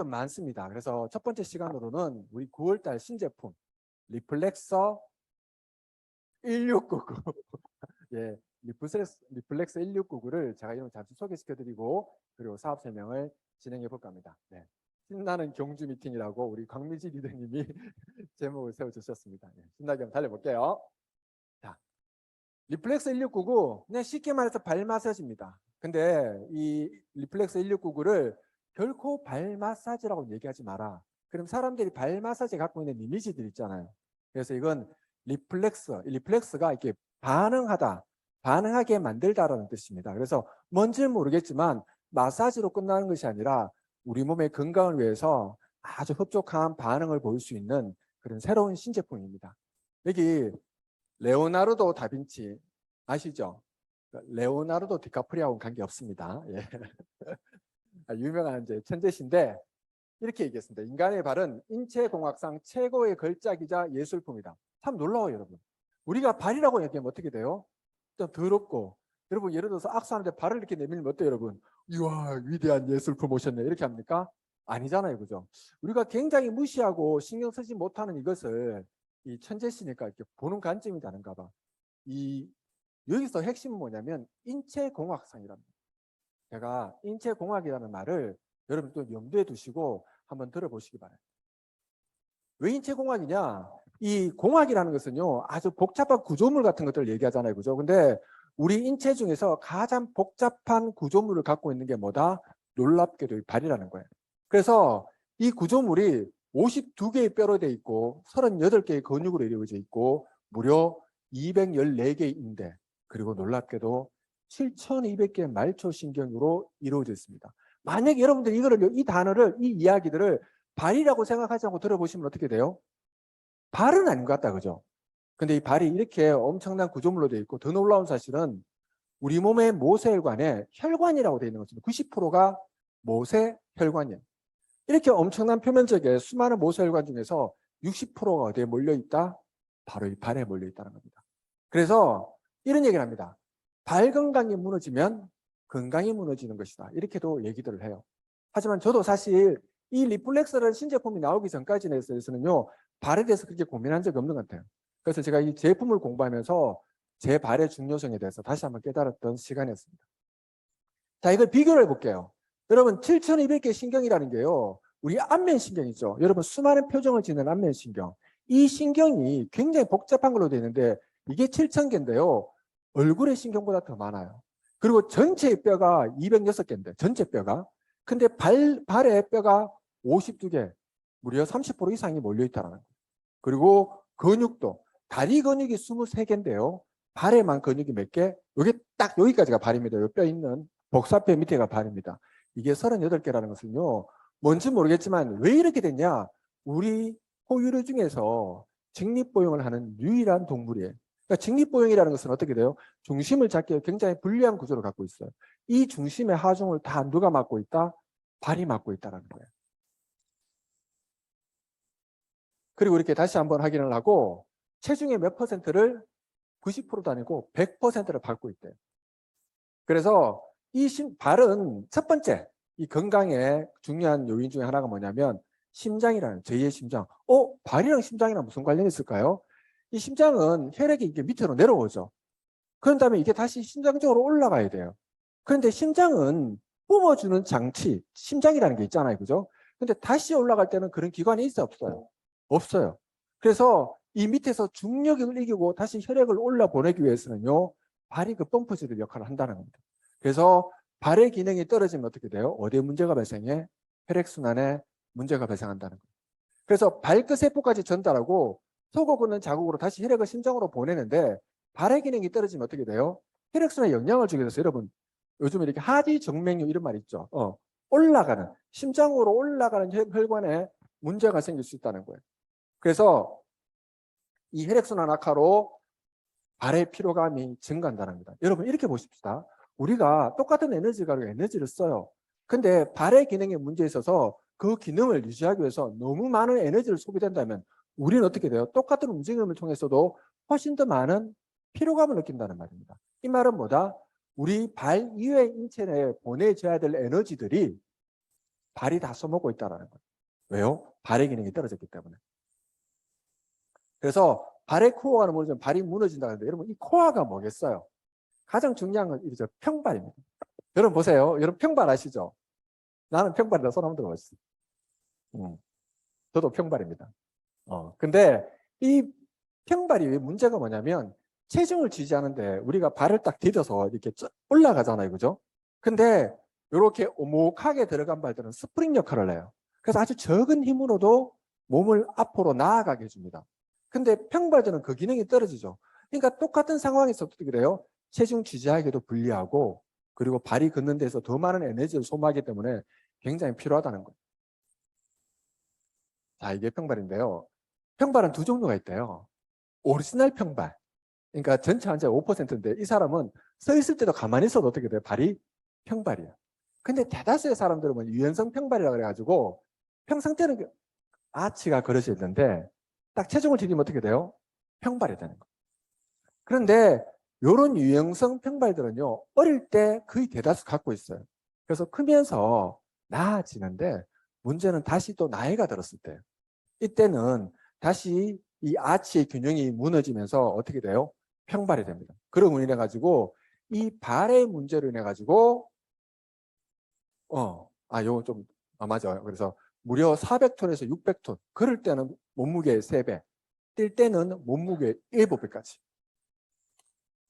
좀 많습니다. 그래서 첫 번째 시간으로는 우리 9월달 신제품 리플렉서 1699 예, 리플렉서 1699를 제가 이름 잠시 소개시켜드리고 그리고 사업 설명을 진행해 볼까 합니다. 네. 신나는 경주 미팅이라고 우리 광미지 리더님이 제목을 세워주셨습니다. 네, 신나게 한번 달려볼게요. 자, 리플렉서 1699, 네, 쉽게 말해서 발 마사지입니다. 근데 이 리플렉서 1699를 결코 발 마사지라고 얘기하지 마라. 그럼 사람들이 발 마사지 갖고 있는 이미지들 있잖아요. 그래서 이건 리플렉스가 이렇게 반응하게 만들다라는 뜻입니다. 그래서 뭔지는 모르겠지만 마사지로 끝나는 것이 아니라 우리 몸의 건강을 위해서 아주 흡족한 반응을 보일 수 있는 그런 새로운 신제품입니다. 여기 레오나르도 다빈치 아시죠? 레오나르도 디카프리오하고는 관계없습니다. 예. 유명한 이제 천재신데 이렇게 얘기했습니다. 인간의 발은 인체공학상 최고의 걸작이자 예술품이다. 참 놀라워요, 여러분. 우리가 발이라고 얘기하면 어떻게 돼요? 좀 더럽고, 여러분 예를 들어서 악수하는데 발을 이렇게 내밀면 어때요, 여러분? 이야, 위대한 예술품 오셨네, 이렇게 합니까? 아니잖아요, 그죠? 우리가 굉장히 무시하고 신경 쓰지 못하는 이것을 이 천재시니까 이렇게 보는 관점이 다른가 봐. 여기서 핵심은 뭐냐면 인체공학상이랍니다. 제가 인체공학이라는 말을 여러분 또 염두에 두시고 한번 들어보시기 바랍니다. 왜 인체공학이냐? 이 공학이라는 것은요, 아주 복잡한 구조물 같은 것들을 얘기하잖아요, 그죠? 근데 우리 인체 중에서 가장 복잡한 구조물을 갖고 있는 게 뭐다? 놀랍게도 이 발이라는 거예요. 그래서 이 구조물이 52개의 뼈로 되어 있고 38개의 근육으로 이루어져 있고 무려 214개의 인대, 그리고 놀랍게도 7,200개의 말초신경으로 이루어져 있습니다. 만약에 여러분들이 이 단어를, 이 이야기들을 발이라고 생각하지 않고 들어보시면 어떻게 돼요? 발은 아닌 것 같다, 그죠? 근데 이 발이 이렇게 엄청난 구조물로 되어 있고, 더 놀라운 사실은 우리 몸의 모세혈관에 혈관이라고 되어 있는 것입니다. 90%가 모세혈관이에요. 이렇게 엄청난 표면적에 수많은 모세혈관 중에서 60%가 어디에 몰려있다? 바로 이 발에 몰려있다는 겁니다. 그래서 이런 얘기를 합니다. 발 건강이 무너지면 건강이 무너지는 것이다. 이렇게도 얘기들을 해요. 하지만 저도 사실 이 리플렉서라는 신제품이 나오기 전까지는요, 발에 대해서 그렇게 고민한 적이 없는 것 같아요. 그래서 제가 이 제품을 공부하면서 제 발의 중요성에 대해서 다시 한번 깨달았던 시간이었습니다. 자, 이걸 비교를 해볼게요. 여러분, 7,200개 신경이라는 게요, 우리 안면신경이죠. 여러분, 수많은 표정을 짓는 안면신경. 이 신경이 굉장히 복잡한 걸로 되어 있는데 이게 7,000개인데요. 얼굴의 신경보다 더 많아요. 그리고 전체 뼈가 206개인데, 전체 뼈가. 근데 발의 뼈가 52개, 무려 30% 이상이 몰려있다는 거예요. 그리고 근육도, 다리 근육이 23개인데요. 발에만 근육이 몇 개? 여기 딱 여기까지가 발입니다. 이 뼈 있는 복사뼈 밑에가 발입니다. 이게 38개라는 것은요, 뭔지 모르겠지만 왜 이렇게 됐냐? 우리 포유류 중에서 직립보행을 하는 유일한 동물이에요. 그러니까 직립보행이라는 것은 어떻게 돼요? 중심을 잡기에 굉장히 불리한 구조를 갖고 있어요. 이 중심의 하중을 다 누가 맡고 있다? 발이 맡고 있다는 거예요. 그리고 이렇게 다시 한번 확인을 하고 체중의 몇 퍼센트를 90%도 아니고 100%를 밟고 있대요. 그래서 이 발은 첫 번째, 이 건강의 중요한 요인 중에 하나가 뭐냐면 심장이라는, 제2의 심장. 발이랑 심장이랑 무슨 관련이 있을까요? 이 심장은 혈액이 이게 밑으로 내려오죠. 그런 다음에 이게 다시 심장 쪽으로 올라가야 돼요. 그런데 심장은 뿜어주는 장치, 심장이라는 게 있잖아요, 그죠? 근데 다시 올라갈 때는 그런 기관이 있어, 없어요? 없어요. 그래서 이 밑에서 중력을 이기고 다시 혈액을 올라 보내기 위해서는요, 발이 그 펌프질 역할을 한다는 겁니다. 그래서 발의 기능이 떨어지면 어떻게 돼요? 어디에 문제가 발생해? 혈액순환에 문제가 발생한다는 거예요. 그래서 발끝 세포까지 전달하고 속어긋는 자국으로 다시 혈액을 심장으로 보내는데 발의 기능이 떨어지면 어떻게 돼요? 혈액순환에 영향을 주게 돼서 여러분, 요즘 이렇게 하지정맥류 이런 말 있죠. 올라가는, 심장으로 올라가는 혈관에 문제가 생길 수 있다는 거예요. 그래서 이 혈액순환 악화로 발의 피로감이 증가한다는 겁니다. 여러분 이렇게 보십시다. 우리가 똑같은 에너지를 써요. 근데 발의 기능에 문제 있어서 그 기능을 유지하기 위해서 너무 많은 에너지를 소비된다면 우리는 어떻게 돼요? 똑같은 움직임을 통해서도 훨씬 더 많은 피로감을 느낀다는 말입니다. 이 말은 뭐다? 우리 발 이외의 인체 내에 보내줘야 될 에너지들이 발이 다 써먹고 있다는 거예요. 왜요? 발의 기능이 떨어졌기 때문에. 그래서 발의 코어가 무너지면 발이 무너진다 하는데 여러분 이 코어가 뭐겠어요? 가장 중요한 건 이죠 평발입니다. 여러분 보세요. 여러분 평발 아시죠? 나는 평발이다. 손 한번 들어보시죠. 저도 평발입니다. 근데 이 평발이 왜 문제가 뭐냐면 체중을 지지하는데 우리가 발을 딱 디뎌서 이렇게 올라가잖아요. 그죠? 근데 이렇게 오목하게 들어간 발들은 스프링 역할을 해요. 그래서 아주 적은 힘으로도 몸을 앞으로 나아가게 해줍니다. 근데 평발들은 그 기능이 떨어지죠. 그러니까 똑같은 상황에서 어떻게 돼요? 체중 지지하기도 불리하고 그리고 발이 걷는 데서 더 많은 에너지를 소모하기 때문에 굉장히 필요하다는 거예요. 자, 이게 평발인데요. 평발은 두 종류가 있대요. 오리지널 평발. 그러니까 전체 환자의 5%인데 이 사람은 서 있을 때도 가만히 있어도 어떻게 돼요? 발이 평발이에요. 근데 대다수의 사람들은 뭐 유연성 평발이라고 그래가지고 평상 때는 아치가 그려져 있는데 딱 체중을 들이면 어떻게 돼요? 평발이 되는 거예요. 그런데 이런 유연성 평발들은요. 어릴 때 거의 대다수 갖고 있어요. 그래서 크면서 나아지는데 문제는 다시 또 나이가 들었을 때 이때는 다시 이 아치의 균형이 무너지면서 어떻게 돼요? 평발이 됩니다. 그런 인해 가지고 이 발의 문제로 인해 가지고 요거 좀 맞아요. 그래서 무려 400톤에서 600톤. 그럴 때는 몸무게의 3배, 뛸 때는 몸무게의 7배까지.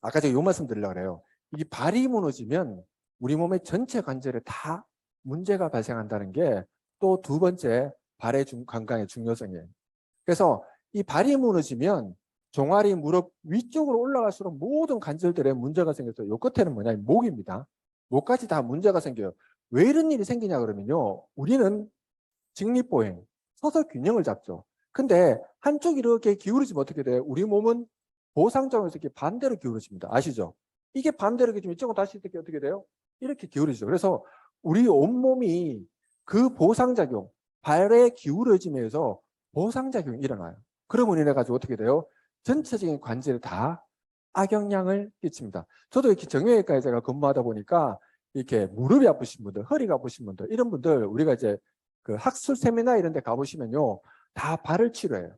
아까 제가 요 말씀 드리려고 그래요. 이게 발이 무너지면 우리 몸의 전체 관절에 다 문제가 발생한다는 게 또 두 번째 발의 건강의 중요성이에요. 그래서 이 발이 무너지면 종아리, 무릎 위쪽으로 올라갈수록 모든 관절들에 문제가 생겨서 요 끝에는 뭐냐? 목입니다. 목까지 다 문제가 생겨요. 왜 이런 일이 생기냐 그러면요. 우리는 직립보행, 서서 균형을 잡죠. 근데 한쪽 이렇게 기울이지면 어떻게 돼요? 우리 몸은 보상적으로 이렇게 반대로 기울어집니다. 아시죠? 이게 반대로 이렇게 좀 이쪽은 다시 이렇게 어떻게 돼요? 이렇게 기울어지죠. 그래서 우리 온몸이 그 보상작용, 발의 기울어짐에서 보상작용이 일어나요. 그러면 인해 가지고 어떻게 돼요? 전체적인 관절에 다 악영향을 끼칩니다. 저도 이렇게 정형외과에 제가 근무하다 보니까 이렇게 무릎이 아프신 분들, 허리가 아프신 분들, 이런 분들 우리가 이제 그 학술 세미나 이런 데 가보시면요. 다 발을 치료해요.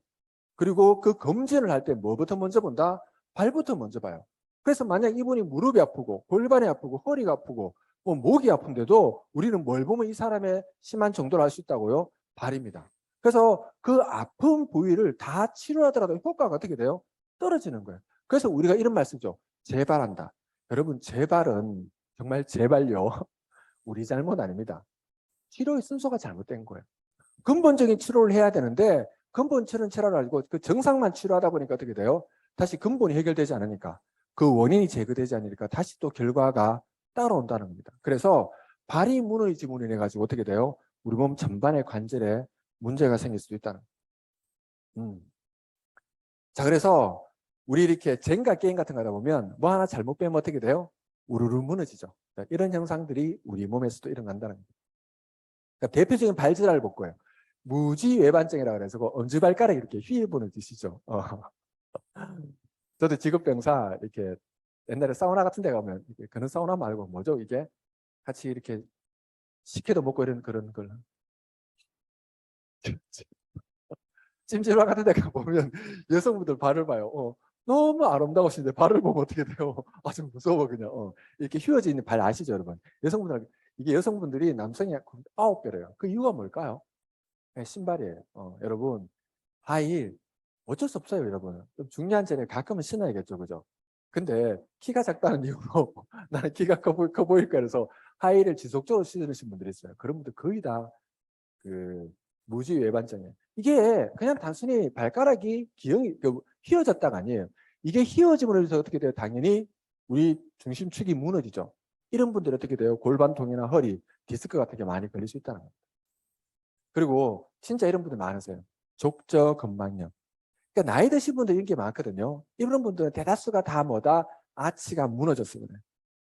그리고 그 검진을 할 때 뭐부터 먼저 본다? 발부터 먼저 봐요. 그래서 만약 이분이 무릎이 아프고 골반이 아프고 허리가 아프고 뭐 목이 아픈데도 우리는 뭘 보면 이 사람의 심한 정도를 알 수 있다고요? 발입니다. 그래서 그 아픈 부위를 다 치료하더라도 효과가 어떻게 돼요? 떨어지는 거예요. 그래서 우리가 이런 말씀이죠. 재발한다. 여러분 재발은 정말 제발요. 우리 잘못 아닙니다. 치료의 순서가 잘못된 거예요. 근본적인 치료를 해야 되는데 근본 치료를 알고 그 정상만 치료하다 보니까 어떻게 돼요? 다시 근본이 해결되지 않으니까 그 원인이 제거되지 않으니까 다시 또 결과가 따라온다는 겁니다. 그래서 발이 무너지고 인해 가지고 어떻게 돼요? 우리 몸 전반의 관절에 문제가 생길 수도 있다는 거예요. 자, 그래서 우리 이렇게 젠가 게임 같은 거 하다 보면 뭐 하나 잘못 빼면 어떻게 돼요? 우르르 무너지죠. 이런 현상들이 우리 몸에서도 일어난다는 겁니다. 그러니까 대표적인 발질환을 볼 거예요. 무지외반증이라고 해서 엄지발가락이 이렇게 휘어보는 짓이죠. 저도 직업병사 이렇게 옛날에 사우나 같은 데 가면 그런 사우나 말고 뭐죠 이게 같이 이렇게 식혜도 먹고 이런 그런 걸 찜질방 같은 데 가보면 여성분들 발을 봐요. 너무 아름다우신데 발을 보면 어떻게 돼요? 아주 무서워 그냥. 이렇게 휘어져 있는 발 아시죠 여러분? 여성분들 이게 여성분들이 남성이 9배래요. 그 이유가 뭘까요? 신발이에요. 여러분 하이힐 어쩔 수 없어요 여러분. 좀 중요한 자리에 가끔은 신어야겠죠 그죠? 근데 키가 작다는 이유로 나는 키가 커 보일까 해서 하이힐을 지속적으로 신으신 분들이 있어요. 그런 분들 거의 다 그 무지 외반증이에요. 이게 그냥 단순히 발가락이 기형이 휘어졌다가 아니에요. 이게 휘어짐으로 해서 어떻게 돼요? 당연히 우리 중심축이 무너지죠. 이런 분들이 어떻게 돼요? 골반통이나 허리, 디스크 같은 게 많이 걸릴 수 있다는 겁니다. 그리고 진짜 이런 분들 많으세요. 족저근막염. 그러니까 나이 드신 분들 이런 게 많거든요. 이런 분들은 대다수가 다 뭐다? 아치가 무너졌어요.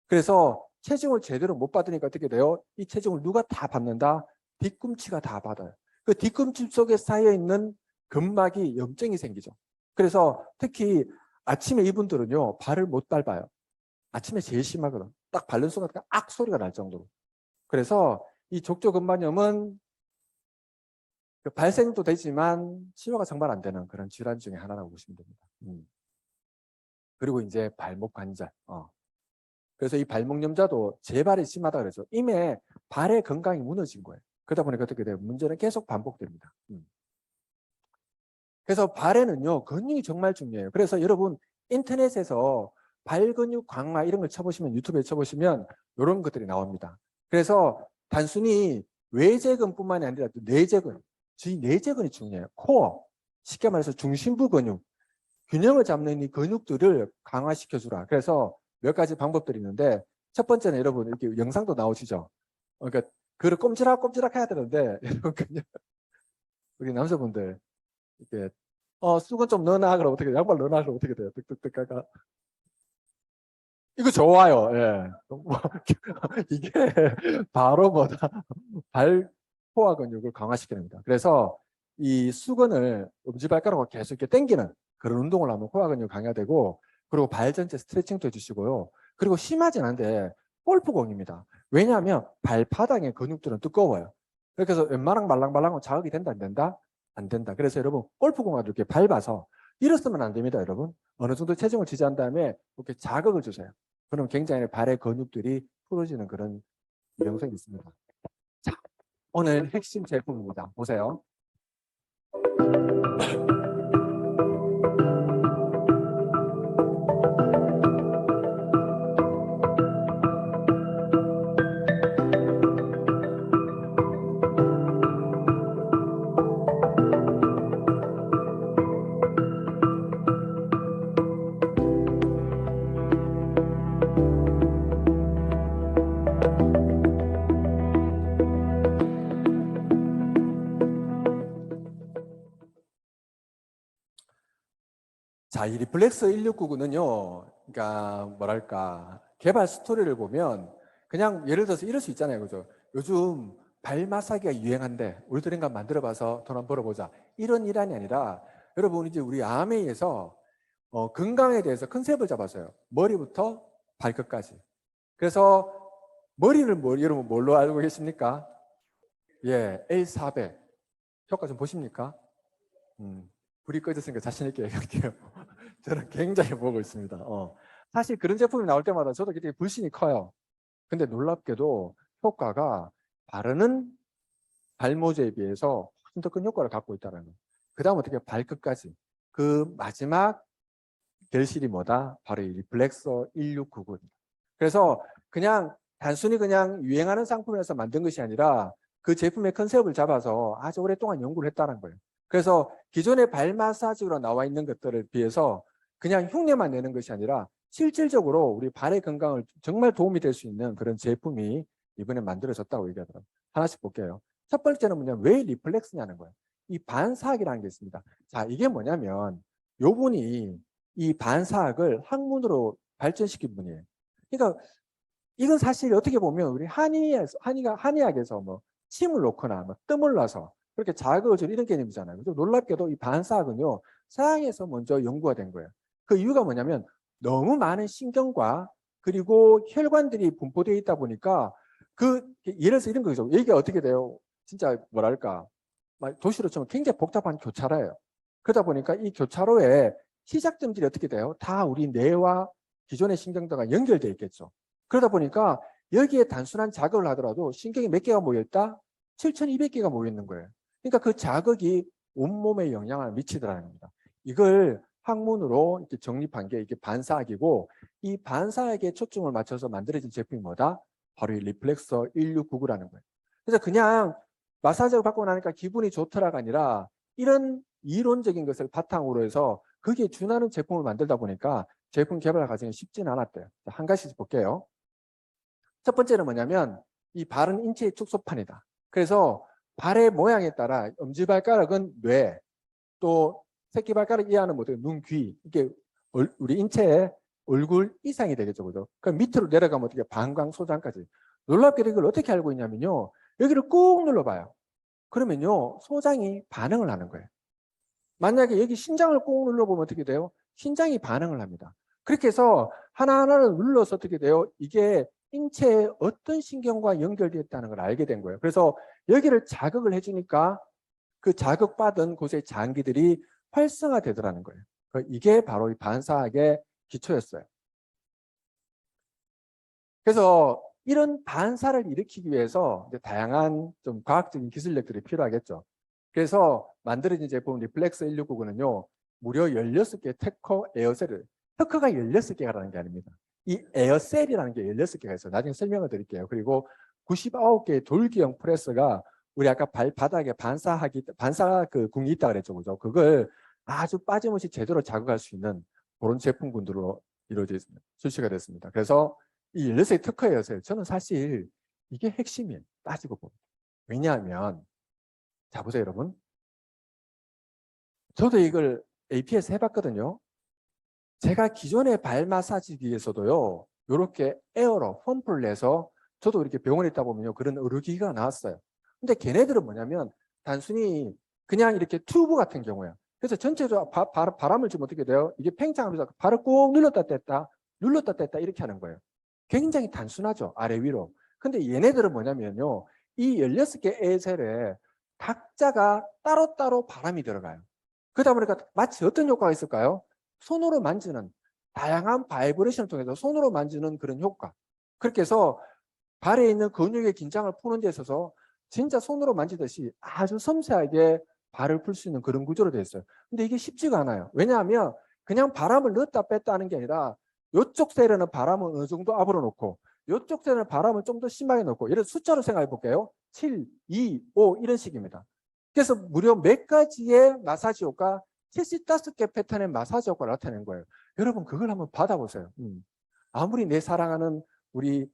그래서 체중을 제대로 못 받으니까 어떻게 돼요? 이 체중을 누가 다 받는다? 뒤꿈치가 다 받아요. 그 뒤꿈치 속에 쌓여있는 근막이 염증이 생기죠. 그래서 특히 아침에 이분들은요. 발을 못 밟아요. 아침에 제일 심하거든. 딱 밟는 순간 악 소리가 날 정도로. 그래서 이 족저근막염은 그 발생도 되지만 치료가 정말 안 되는 그런 질환 중에 하나라고 보시면 됩니다. 그리고 이제 발목 관절. 그래서 이 발목 염좌도 재발이 심하다 그러죠. 이미 발의 건강이 무너진 거예요. 그러다 보니까 어떻게 돼요? 문제는 계속 반복됩니다. 그래서 발에는요, 근육이 정말 중요해요. 그래서 여러분 인터넷에서 발 근육 강화 이런 걸 쳐보시면, 유튜브에 쳐보시면 이런 것들이 나옵니다. 그래서 단순히 외재근뿐만이 아니라 또 내재근, 이 내재근이 중요해요. 코어, 쉽게 말해서 중심부 근육, 균형을 잡는 이 근육들을 강화시켜주라. 그래서 몇 가지 방법들이 있는데, 첫 번째는 여러분 이렇게 영상도 나오시죠. 그러니까 그걸 꼼지락 해야 되는데 여러분 그냥 우리 남자분들 이렇게 수건 좀 넣어놔 그러면 어떻게 돼요? 양발 넣어놔 그러면 어떻게 돼요? 득득득 가가 이거 좋아요. 예. 이게 바로 뭐다 발포화 근육을 강화시키는니다. 그래서 이 수건을 엄지발가락으로 계속 이렇게 당기는 그런 운동을 하면 포화 근육 강화되고, 그리고 발 전체 스트레칭도 해주시고요. 그리고 심하진 않은데 골프공입니다. 왜냐하면 발바닥의 근육들은 두꺼워요. 그렇게 해서 웬만한 말랑말랑은 자극이 된다 안 된다? 안 된다. 그래서 여러분 골프공을 이렇게 밟아서 일어서면 안 됩니다. 여러분 어느 정도 체중을 지지한 다음에 이렇게 자극을 주세요. 그럼 굉장히 발의 근육들이 풀어지는 그런 유형성이 있습니다. 자, 오늘 핵심 제품입니다. 보세요. 자, 이 리플렉스 1699는요, 그러니까 뭐랄까 개발 스토리를 보면 그냥 예를 들어서 이럴 수 있잖아요, 그죠? 요즘 발 마사지가 유행한데 우리들이 한번 만들어봐서 돈 한번 벌어보자, 이런 일환이 아니라 여러분 이제 우리 아메이에서 건강에 대해서 컨셉을 잡았어요. 머리부터 발끝까지. 그래서 머리를 여러분 뭘로 알고 계십니까? 예, L400 효과 좀 보십니까? 불이 꺼졌으니까 자신 있게 얘기할게요. 저는 굉장히 보고 있습니다. 사실 그런 제품이 나올 때마다 저도 굉장히 불신이 커요. 근데 놀랍게도 효과가 바르는 발모제에 비해서 훨씬 더 큰 효과를 갖고 있다는 거예요. 그 다음 어떻게 발끝까지. 그 마지막 결실이 뭐다? 바로 이 리플렉서 1699입니다. 그래서 그냥 단순히 그냥 유행하는 상품에서 만든 것이 아니라 그 제품의 컨셉을 잡아서 아주 오랫동안 연구를 했다는 거예요. 그래서 기존의 발 마사지로 나와 있는 것들을 비해서 그냥 흉내만 내는 것이 아니라 실질적으로 우리 발의 건강을 정말 도움이 될 수 있는 그런 제품이 이번에 만들어졌다고 얘기하더라고요. 하나씩 볼게요. 첫 번째는 뭐냐면 왜 리플렉스냐는 거예요. 이 반사학이라는 게 있습니다. 자, 이게 뭐냐면 요 분이 이 반사학을 학문으로 발전시킨 분이에요. 그러니까 이건 사실 어떻게 보면 우리 한의학에서 뭐 침을 놓거나 뭐 뜸을 놔서 그렇게 자극을 주는 이런 개념이잖아요. 놀랍게도 이 반사학은요, 서양에서 먼저 연구가 된 거예요. 그 이유가 뭐냐면 너무 많은 신경과 그리고 혈관들이 분포되어 있다 보니까 예를 들어서 이런 거죠. 이게 어떻게 돼요? 진짜 뭐랄까 도시로 치면 굉장히 복잡한 교차로예요. 그러다 보니까 이 교차로에 시작점들이 어떻게 돼요? 다 우리 뇌와 기존의 신경들과 연결되어 있겠죠. 그러다 보니까 여기에 단순한 자극을 하더라도 신경이 몇 개가 모여있다? 7,200개가 모여있는 거예요. 그러니까 그 자극이 온몸에 영향을 미치더라는 겁니다. 이걸 학문으로 이렇게 정립한 게 이게 반사학이고, 이 반사학에 초점을 맞춰서 만들어진 제품이 뭐다? 바로 이 리플렉서 1699라는 거예요. 그래서 그냥 마사지를 받고 나니까 기분이 좋더라가 아니라 이런 이론적인 것을 바탕으로 해서 거기에 준하는 제품을 만들다 보니까 제품 개발 과정이 쉽지는 않았대요. 한 가지씩 볼게요. 첫 번째는 뭐냐면 이 발은 인체의 축소판이다. 그래서 발의 모양에 따라 엄지발가락은 뇌, 또 새끼발가락 이하는 뭐 눈, 귀, 이게 우리 인체의 얼굴 이상이 되겠죠, 그죠? 그럼 밑으로 내려가면 어떻게 방광, 소장까지. 놀랍게도 이걸 어떻게 알고 있냐면요, 여기를 꾹 눌러봐요. 그러면요, 소장이 반응을 하는 거예요. 만약에 여기 신장을 꾹 눌러보면 어떻게 돼요? 신장이 반응을 합니다. 그렇게 해서 하나하나를 눌러서 어떻게 돼요? 이게 인체의 어떤 신경과 연결되어 있다는 걸 알게 된 거예요. 그래서 여기를 자극을 해주니까 그 자극받은 곳의 장기들이 활성화되더라는 거예요. 이게 바로 이 반사학의 기초였어요. 그래서 이런 반사를 일으키기 위해서 이제 다양한 좀 과학적인 기술력들이 필요하겠죠. 그래서 만들어진 제품 리플렉스 1699는요, 무려 16개의 특허 에어셀을, 특허가 16개가라는 게 아닙니다. 이 에어셀이라는 게 16개가 있어요. 나중에 설명을 드릴게요. 그리고 99개의 돌기형 프레스가 우리 아까 발바닥에 반사 그 궁이 있다 그랬죠. 그죠? 그걸 아주 빠짐없이 제대로 자극할 수 있는 그런 제품군들로 이루어져 있습니다. 출시가 됐습니다. 그래서 이 16개 특허에서요. 저는 사실 이게 핵심이에요. 따지고 보면. 왜냐하면 자 보세요 여러분. 저도 이걸 AP에서 해봤거든요. 제가 기존의 발 마사지기에서도요. 이렇게 에어로 펌프를 내서 저도 이렇게 병원에 있다 보면요. 그런 의료기기가 나왔어요. 근데 걔네들은 뭐냐면 단순히 그냥 이렇게 튜브 같은 경우야. 그래서 전체적으로 바람을 주면 어떻게 돼요? 이게 팽창하면서 발을 꾹 눌렀다 뗐다 이렇게 하는 거예요. 굉장히 단순하죠. 아래 위로. 근데 얘네들은 뭐냐면요. 이 16개 에어셀에 각자가 따로따로 바람이 들어가요. 그러다 보니까 마치 어떤 효과가 있을까요? 손으로 만지는 다양한 바이브레이션을 통해서 손으로 만지는 그런 효과. 그렇게 해서 발에 있는 근육의 긴장을 푸는 데 있어서 진짜 손으로 만지듯이 아주 섬세하게 발을 풀 수 있는 그런 구조로 되어 있어요. 근데 이게 쉽지가 않아요. 왜냐하면 그냥 바람을 넣었다 뺐다 하는 게 아니라 이쪽 셀에는 바람을 어느 정도 앞으로 놓고 이쪽 셀에는 바람을 좀 더 심하게 놓고 예를 들어 숫자로 생각해 볼게요. 7, 2, 5 이런 식입니다. 그래서 무려 몇 가지의 마사지 효과 75개 패턴의 마사지 효과를 나타낸 거예요. 여러분 그걸 한번 받아보세요. 아무리 내 사랑하는 우리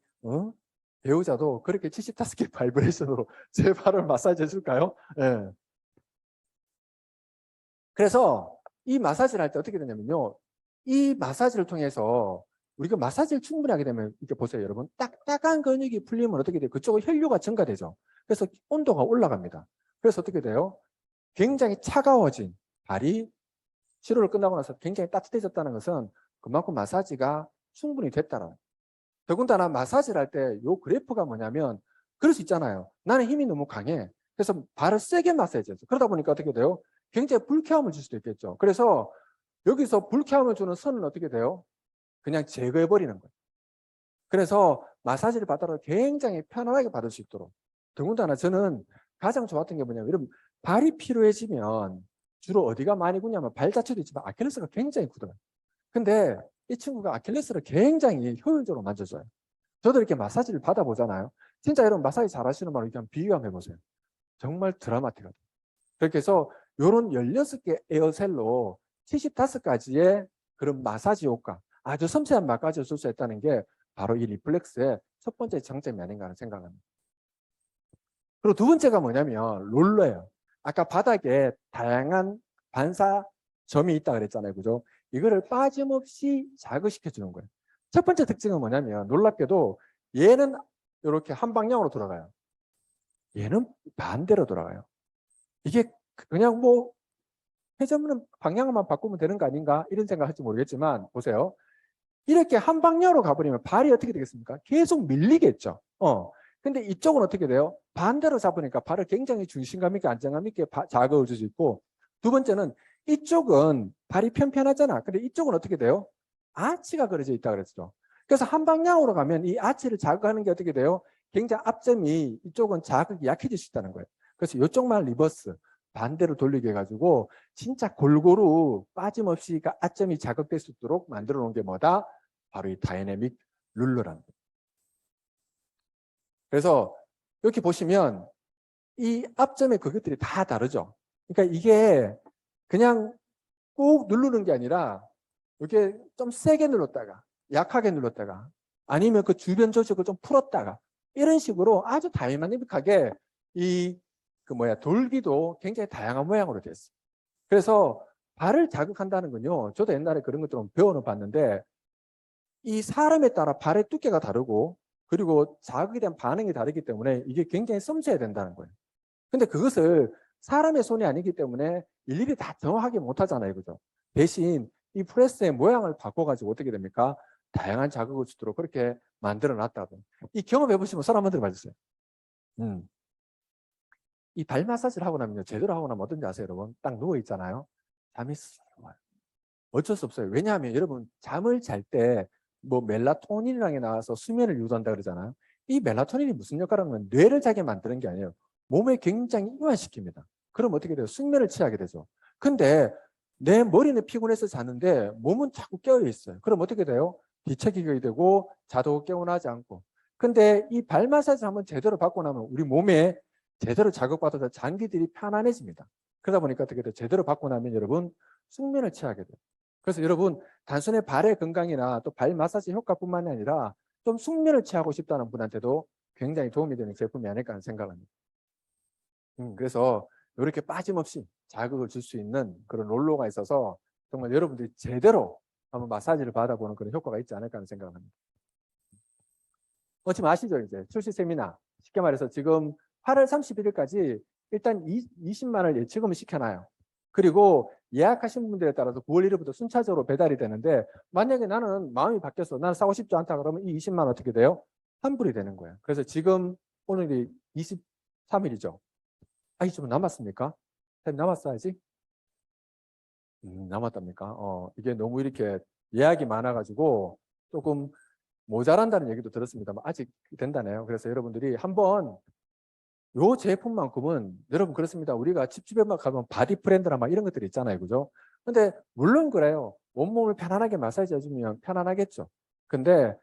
배우자도 그렇게 75개 바이브레이션으로 제 발을 마사지 해줄까요? 네. 그래서 이 마사지를 할 때 어떻게 되냐면요. 이 마사지를 통해서 우리가 마사지를 충분히 하게 되면 이렇게 보세요 여러분. 딱딱한 근육이 풀리면 어떻게 돼요? 그쪽은 혈류가 증가되죠. 그래서 온도가 올라갑니다. 그래서 어떻게 돼요? 굉장히 차가워진 발이 치료를 끝나고 나서 굉장히 따뜻해졌다는 것은 그만큼 마사지가 충분히 됐다는. 더군다나 마사지를 할 때 요 그래프가 뭐냐면 그럴 수 있잖아요. 나는 힘이 너무 강해. 그래서 발을 세게 마사지해서 그러다 보니까 어떻게 돼요? 굉장히 불쾌함을 줄 수도 있겠죠. 그래서 여기서 불쾌함을 주는 선은 어떻게 돼요? 그냥 제거해 버리는 거예요. 그래서 마사지를 받아도 굉장히 편안하게 받을 수 있도록. 더군다나 저는 가장 좋았던 게 뭐냐면 여러분 발이 피로해지면 주로 어디가 많이 굳냐면 발 자체도 있지만 아킬레스가 굉장히 굳어요. 근데 이 친구가 아킬레스를 굉장히 효율적으로 만져줘요. 저도 이렇게 마사지를 받아보잖아요. 진짜 여러분 마사지 잘하시는 분을 이렇게 한번 비교 한번 해보세요. 정말 드라마틱하다. 그렇게 해서 이런 16개 에어셀로 75가지의 그런 마사지 효과, 아주 섬세한 마사지를 줄 수 있다는 게 바로 이 리플렉스의 첫 번째 장점이 아닌가 하는 생각합니다. 그리고 두 번째가 뭐냐면 롤러예요. 아까 바닥에 다양한 반사 점이 있다 그랬잖아요. 그죠? 이거를 빠짐없이 자극시켜 주는 거예요. 첫 번째 특징은 뭐냐면 놀랍게도 얘는 이렇게 한 방향으로 돌아가요. 얘는 반대로 돌아가요. 이게 그냥 뭐 회전문은 방향만 바꾸면 되는 거 아닌가 이런 생각할지 모르겠지만 보세요. 이렇게 한 방향으로 가버리면 발이 어떻게 되겠습니까? 계속 밀리겠죠. 근데 이쪽은 어떻게 돼요? 반대로 잡으니까 발을 굉장히 중심감 있게 안정감 있게 자극을 줄 수 있고 두 번째는 이쪽은 발이 편편하잖아. 근데 이쪽은 어떻게 돼요? 아치가 그려져 있다 그랬죠. 그래서 한 방향으로 가면 이 아치를 자극하는 게 어떻게 돼요? 굉장히 앞점이 이쪽은 자극이 약해질 수 있다는 거예요. 그래서 이쪽만 리버스 반대로 돌리게 해가지고 진짜 골고루 빠짐없이 아점이 자극될 수 있도록 만들어 놓은 게 뭐다? 바로 이 다이내믹 룰러라는 거예요. 그래서 이렇게 보시면 이 앞점의 그것들이 다 다르죠. 그러니까 이게 그냥 꾹 누르는 게 아니라 이렇게 좀 세게 눌렀다가 약하게 눌렀다가 아니면 그 주변 조직을 좀 풀었다가 이런 식으로 아주 다이나믹하게 이 돌기도 굉장히 다양한 모양으로 되어 있어요. 그래서 발을 자극한다는 건요. 저도 옛날에 그런 것 좀 배워는 봤는데 이 사람에 따라 발의 두께가 다르고 그리고 자극에 대한 반응이 다르기 때문에 이게 굉장히 섬세해야 된다는 거예요. 근데 그것을 사람의 손이 아니기 때문에 일일이 다 정확하게 못하잖아요. 그죠? 대신 이 프레스의 모양을 바꿔가지고 어떻게 됩니까? 다양한 자극을 주도록 그렇게 만들어 놨다고. 이 경험해 보시면 손 한번 들어봐 주세요. 이 발 마사지를 하고 나면요, 제대로 하고 나면 어떤지 아세요, 여러분? 딱 누워 있잖아요. 잠이 쓱 와요. 어쩔 수 없어요. 왜냐하면 여러분 잠을 잘 때 뭐 멜라토닌이라는 게 나와서 수면을 유도한다 그러잖아요. 이 멜라토닌이 무슨 역할을 하면 뇌를 자게 만드는 게 아니에요. 몸에 굉장히 이완시킵니다. 그럼 어떻게 돼요? 숙면을 취하게 되죠. 근데 내 머리는 피곤해서 자는데 몸은 자꾸 깨어 있어요. 그럼 어떻게 돼요? 뒤척이게 되고 자도 깨어나지 않고. 근데 이 발 마사지 한번 제대로 받고 나면 우리 몸에 제대로 자극받아서 장기들이 편안해집니다. 그러다 보니까 어떻게 돼요? 제대로 받고 나면 여러분 숙면을 취하게 돼요. 그래서 여러분 단순히 발의 건강이나 또 발 마사지 효과뿐만이 아니라 좀 숙면을 취하고 싶다는 분한테도 굉장히 도움이 되는 제품이 아닐까 하는 생각합니다. 그래서 이렇게 빠짐없이 자극을 줄 수 있는 그런 롤러가 있어서 정말 여러분들이 제대로 한번 마사지를 받아보는 그런 효과가 있지 않을까 하는 생각을 합니다. 지금 아시죠? 이제 출시 세미나 쉽게 말해서 지금 8월 31일까지 일단 20만 원을 예치금을 시켜놔요. 그리고 예약하신 분들에 따라서 9월 1일부터 순차적으로 배달이 되는데 만약에 나는 마음이 바뀌어서 나는 사고 싶지 않다 그러면 이 20만 원 어떻게 돼요? 환불이 되는 거예요. 그래서 지금 오늘이 23일이죠. 아직 좀 남았습니까? 남았어야지. 남았답니까? 이게 너무 이렇게 예약이 많아가지고 조금 모자란다는 얘기도 들었습니다만 아직 된다네요. 그래서 여러분들이 한번 요 제품만큼은 여러분 그렇습니다. 우리가 집집에만 가면 바디 프렌드나 막 이런 것들이 있잖아요. 그죠? 근데 물론 그래요. 온몸을 편안하게 마사지 해주면 편안하겠죠. 근데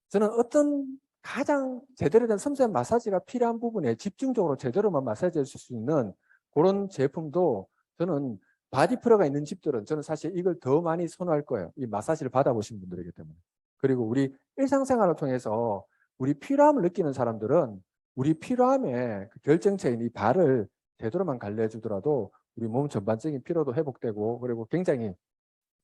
저는 어떤 가장 제대로 된 섬세한 마사지가 필요한 부분에 집중적으로 제대로만 마사지 해줄 수 있는 그런 제품도 저는 바디 프로가 있는 집들은 저는 사실 이걸 더 많이 선호할 거예요. 이 마사지를 받아보신 분들이기 때문에. 그리고 우리 일상생활을 통해서 우리 필요함을 느끼는 사람들은 우리 필요함의 그 결정체인 이 발을 제대로만 관리해 주더라도 우리 몸 전반적인 피로도 회복되고 그리고 굉장히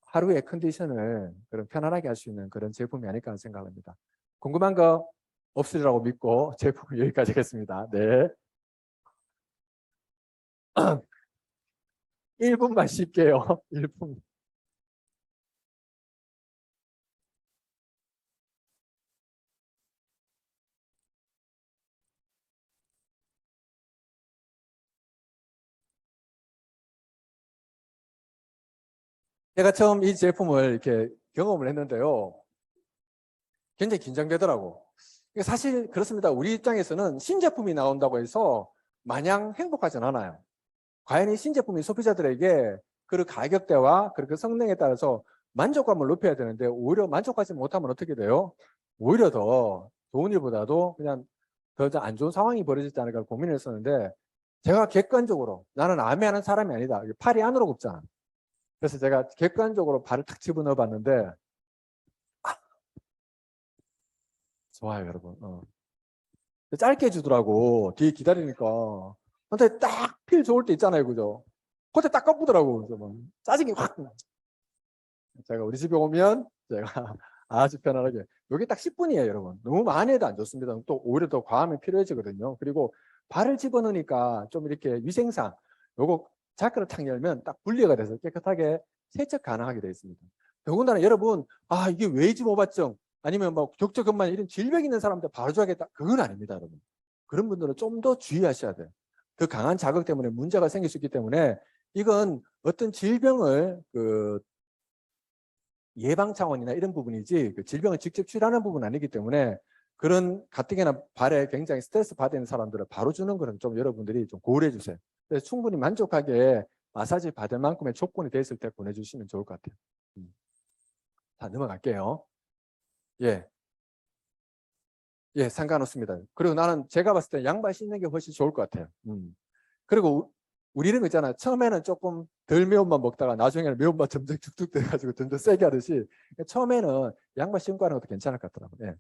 하루의 컨디션을 그런 편안하게 할 수 있는 그런 제품이 아닐까 하는 생각합니다. 궁금한 거 없으리라고 믿고 제품 여기까지 하겠습니다. 네. 1분만 쉴게요. 1분. 제가 처음 이 제품을 이렇게 경험을 했는데요. 굉장히 긴장되더라고. 사실 그렇습니다. 우리 입장에서는 신제품이 나온다고 해서 마냥 행복하진 않아요. 과연 이 신제품이 소비자들에게 그 가격대와 그 성능에 따라서 만족감을 높여야 되는데 오히려 만족하지 못하면 어떻게 돼요? 오히려 더 좋은 일보다도 그냥 더 안 좋은 상황이 벌어지지 않을까 고민을 했었는데 제가 객관적으로 나는 암해하는 사람이 아니다. 팔이 안으로 굽잖아. 그래서 제가 객관적으로 발을 탁 집어넣어 봤는데 좋아요, 여러분. 짧게 주더라고. 뒤에 기다리니까. 근데 딱 필 좋을 때 있잖아요, 그죠? 그때 딱 꺾더라고. 그래서 막 짜증이 확. 제가 우리 집에 오면 제가 아주 편안하게. 여기 딱 10분이에요, 여러분. 너무 많이 해도 안 좋습니다. 또 오히려 더 과하면 필요해지거든요. 그리고 발을 집어넣으니까 좀 이렇게 위생상 요거 자크를 탁 열면 딱 분리가 돼서 깨끗하게 세척 가능하게 되어 있습니다. 더군다나 여러분, 이게 웨이지 모발증 아니면 뭐 격저근만 이런 질병 있는 사람들 바로 줘야겠다. 그건 아닙니다, 여러분. 그런 분들은 좀 더 주의하셔야 돼요. 더 강한 자극 때문에 문제가 생길 수 있기 때문에 이건 어떤 질병을 예방 차원이나 이런 부분이지 그 질병을 직접 치료하는 부분은 아니기 때문에 그런 가뜩이나 발에 굉장히 스트레스 받는 사람들을 바로 주는 거는 좀 여러분들이 좀 고려해 주세요. 그래서 충분히 만족하게 마사지 받을 만큼의 조건이 됐을 때 보내주시면 좋을 것 같아요. 자, 넘어갈게요. 예, 예, 상관없습니다. 그리고 나는 제가 봤을 때 양발 신는 게 훨씬 좋을 것 같아요. 그리고 우리는 거 있잖아요. 처음에는 조금 덜 매운맛 먹다가 나중에는 매운맛 점점 죽죽 돼가지고 점점 세게 하듯이 처음에는 양말 신고 하는 것도 괜찮을 것 같더라고요. 예.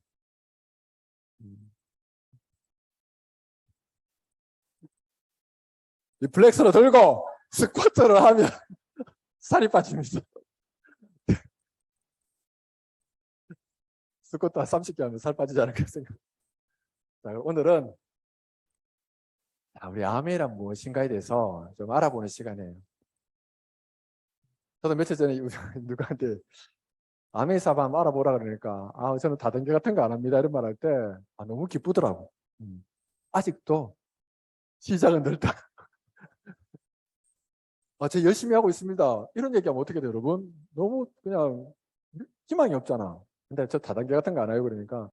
이 플렉스로 들고 스쿼트를 하면 살이 빠집니다. 스쿼트 한 30개 하면 살 빠지지 않을까 생각. 자, 오늘은 우리 암이란 무엇인가에 대해서 좀 알아보는 시간이에요. 저도 며칠 전에 누구한테 암의 사람 한번 알아보라 그러니까 저는 다단계 같은 거 안 합니다 이런 말 할 때 너무 기쁘더라고. 아직도 시장은 넓다. 제 열심히 하고 있습니다. 이런 얘기하면 어떻게 돼요, 여러분? 너무 그냥 희망이 없잖아. 근데 저 다단계 같은 거 안 해요, 그러니까.